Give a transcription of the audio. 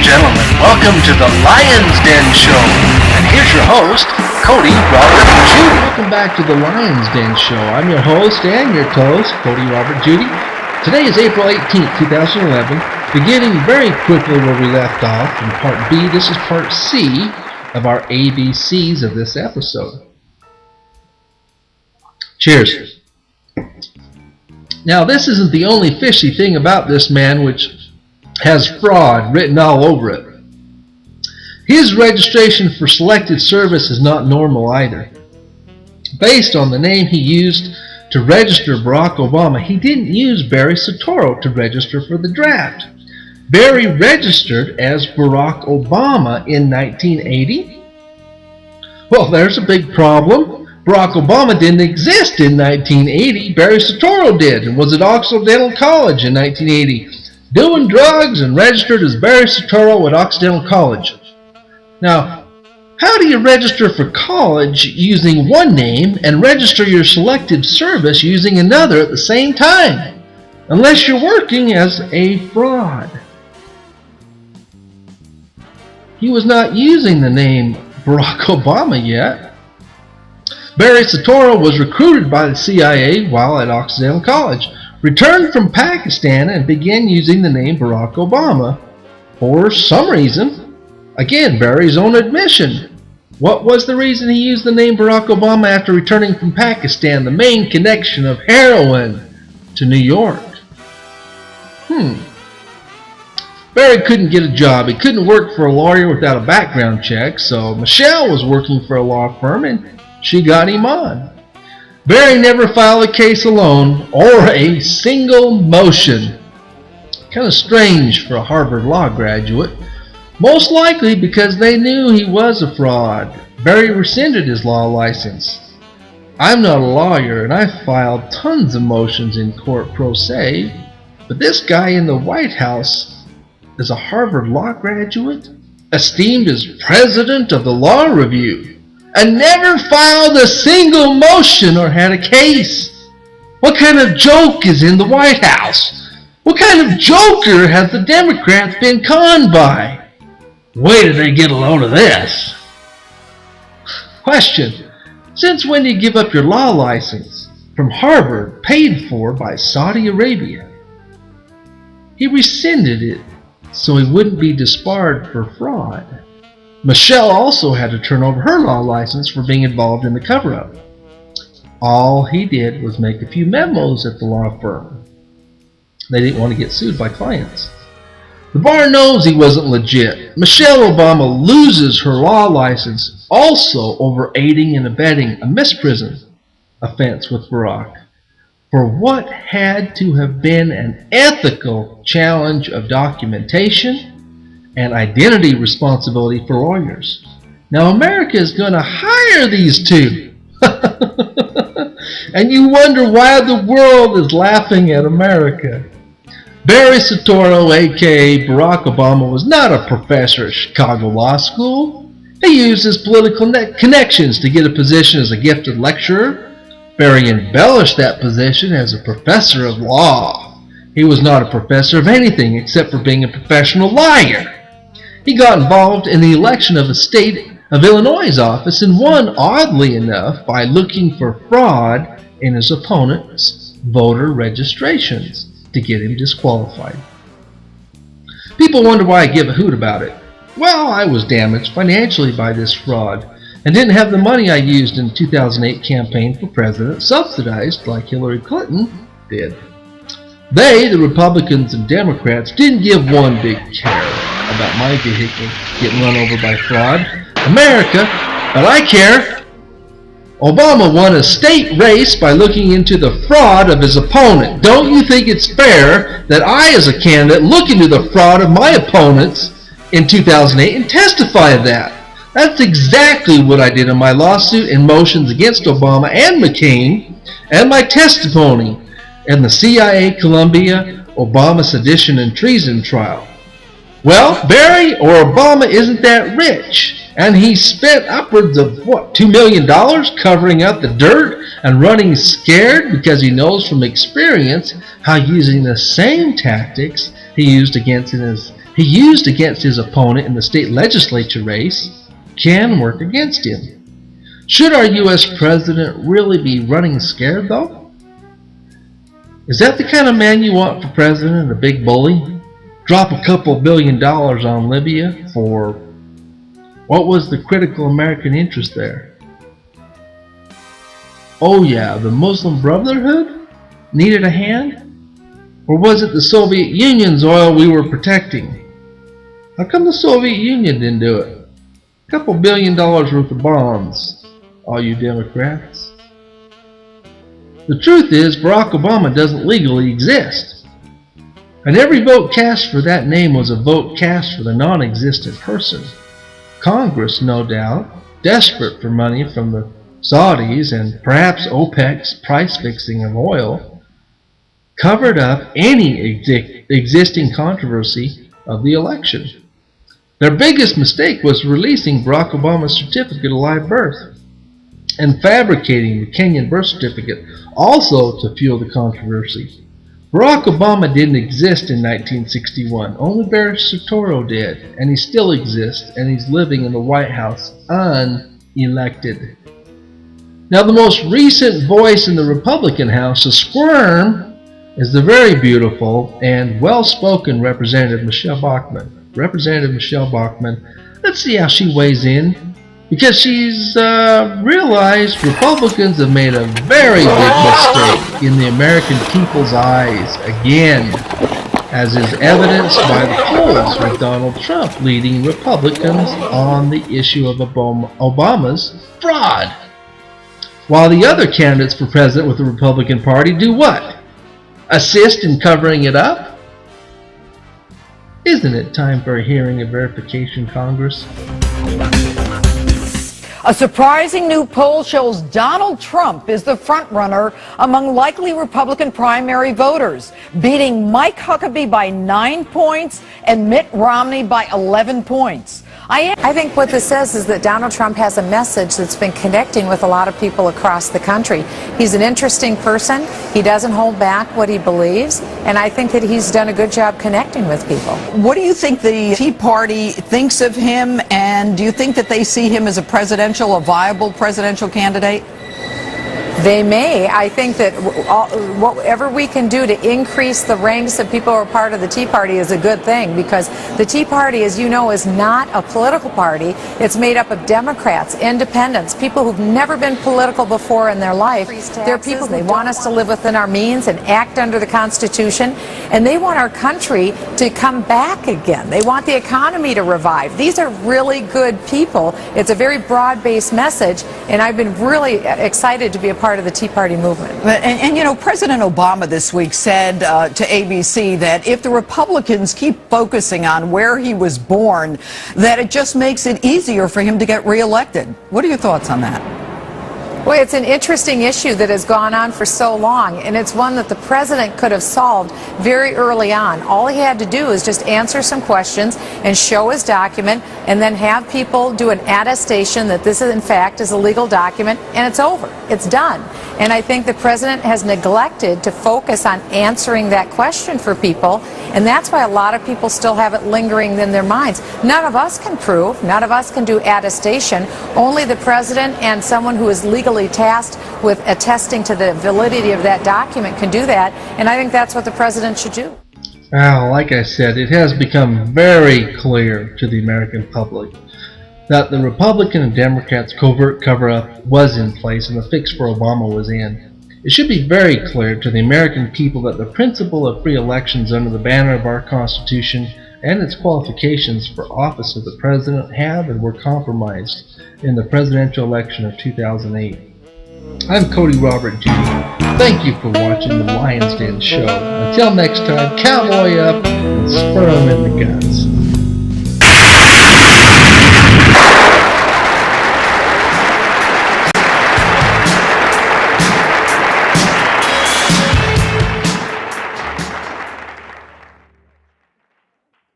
gentlemen, welcome to the Lion's Den Show. And here's your host, Cody Robert Judy. Welcome back to the Lion's Den Show. I'm your host and your co-host, Cody Robert Judy. Today is April 18th, 2011. Beginning very quickly where we left off in Part B, this is Part C of our ABCs of this episode. Cheers. Now, this isn't the only fishy thing about this man, which has fraud written all over it. His registration for selected service is not normal either. Based on the name he used to register Barack Obama, he didn't use Barry Soetoro to register for the draft. Barry registered as Barack Obama in 1980. Well, there's a big problem. Barack Obama didn't exist in 1980. Barry Soetoro did and was at Occidental College in 1980. Doing drugs and registered as Barry Soetoro at Occidental College. Now, how do you register for college using one name and register your selected service using another at the same time? Unless you're working as a fraud. He was not using the name Barack Obama yet. Barry Soetoro was recruited by the CIA while at Occidental College, returned from Pakistan and began using the name Barack Obama for some reason. Again, Barry's own admission. What was the reason he used the name Barack Obama after returning from Pakistan? The main connection of heroin to New York. Barry couldn't get a job. He couldn't work for a lawyer without a background check, so Michelle was working for a law firm and she got him on. Barry never filed a case alone or a single motion. Kind of strange for a Harvard Law graduate. Most likely because they knew he was a fraud. Barry rescinded his law license. I'm not a lawyer and I filed tons of motions in court pro se, but this guy in the White House is a Harvard Law graduate, esteemed as president of the Law Review, and never filed a single motion or had a case. What kind of joke is in the White House? What kind of joker has the Democrats been conned by? Wait till they get a load of this. Question. Since when did you give up your law license from Harvard paid for by Saudi Arabia? He rescinded it so he wouldn't be disbarred for fraud. Michelle also had to turn over her law license for being involved in the cover-up. All he did was make a few memos at the law firm. They didn't want to get sued by clients. The bar knows he wasn't legit. Michelle Obama loses her law license also over aiding and abetting a misprision offense with Barack for what had to have been an ethical challenge of documentation and identity responsibility for lawyers. Now America is going to hire these two. And you wonder why the world is laughing at America. Barry Soetoro, aka Barack Obama, was not a professor at Chicago Law School. He used his political connections to get a position as a gifted lecturer. Barry embellished that position as a professor of law. He was not a professor of anything except for being a professional liar. He got involved in the election of the state of Illinois' office and won, oddly enough, by looking for fraud in his opponent's voter registrations to get him disqualified. People wonder why I give a hoot about it. Well, I was damaged financially by this fraud and didn't have the money I used in the 2008 campaign for president subsidized like Hillary Clinton did. They, the Republicans and Democrats, didn't give one big care about my vehicle getting run over by fraud. America, but I care. Obama won a state race by looking into the fraud of his opponent. Don't you think it's fair that I, as a candidate, look into the fraud of my opponents in 2008 and testify of that? That's exactly what I did in my lawsuit and motions against Obama and McCain, and my testimony in the CIA Columbia Obama sedition and treason trial. Well, Barry or Obama isn't that rich, and he spent upwards of, $2 million covering up the dirt and running scared because he knows from experience how using the same tactics he used against he used against his opponent in the state legislature race can work against him. Should our U.S. president really be running scared, though? Is that the kind of man you want for president, a big bully? Drop a couple $1 billion on Libya for what was the critical American interest there? Oh yeah, the Muslim Brotherhood needed a hand? Or was it the Soviet Union's oil we were protecting? How come the Soviet Union didn't do it? A couple $1 billion worth of bonds, all you Democrats. The truth is, Barack Obama doesn't legally exist. And every vote cast for that name was a vote cast for the non-existent person. Congress, no doubt, desperate for money from the Saudis and perhaps OPEC's price fixing of oil, covered up any existing controversy of the election. Their biggest mistake was releasing Barack Obama's certificate of live birth and fabricating the Kenyan birth certificate also to fuel the controversy. Barack Obama didn't exist in 1961, only Barry Soetoro did, and he still exists, and he's living in the White House unelected. Now the most recent voice in the Republican House to squirm is the very beautiful and well-spoken Representative Michelle Bachmann. Representative Michelle Bachmann, let's see how she weighs in, because she's realized Republicans have made a very big mistake in the American people's eyes again, as is evidenced by the polls with Donald Trump leading Republicans on the issue of Obama's fraud. While the other candidates for president with the Republican Party do what? Assist in covering it up? Isn't it time for a hearing of verification, Congress? A surprising new poll shows Donald Trump is the front-runner among likely Republican primary voters, beating Mike Huckabee by 9 points and Mitt Romney by 11 points. I think what this says is that Donald Trump has a message that's been connecting with a lot of people across the country. He's an interesting person. He doesn't hold back what he believes, and I think that he's done a good job connecting with people. What do you think the Tea Party thinks of him, and do you think that they see him as a viable presidential candidate? They may. I think that whatever we can do to increase the ranks of people who are part of the Tea Party is a good thing, because the Tea Party, as you know, is not a political party. It's made up of Democrats, independents, people who've never been political before in their life. They're people who want us to live within our means and act under the Constitution, and they want our country to come back again. They want the economy to revive. These are really good people. It's a very broad-based message, and I've been really excited to be a part of the Tea Party movement. And you know, President Obama this week said to ABC that if the Republicans keep focusing on where he was born, that it just makes it easier for him to get reelected. What are your thoughts on that? Well, it's an interesting issue that has gone on for so long, and it's one that the president could have solved very early on. All he had to do is just answer some questions and show his document, and then have people do an attestation that this is, in fact, is a legal document, and it's over. It's done. And I think the president has neglected to focus on answering that question for people, and that's why a lot of people still have it lingering in their minds. None of us can prove, none of us can do attestation. Only the president and someone who is legally tasked with attesting to the validity of that document can do that, and I think that's what the president should do. Well, like I said, it has become very clear to the American public that the Republican and Democrats' covert cover-up was in place and the fix for Obama was in. It should be very clear to the American people that the principle of free elections under the banner of our Constitution and its qualifications for office of the president have and were compromised in the presidential election of 2008. I'm Cody Robert Judy. Thank you for watching the Lion's Den Show. Until next time, cowboy up and spur 'em in the guts.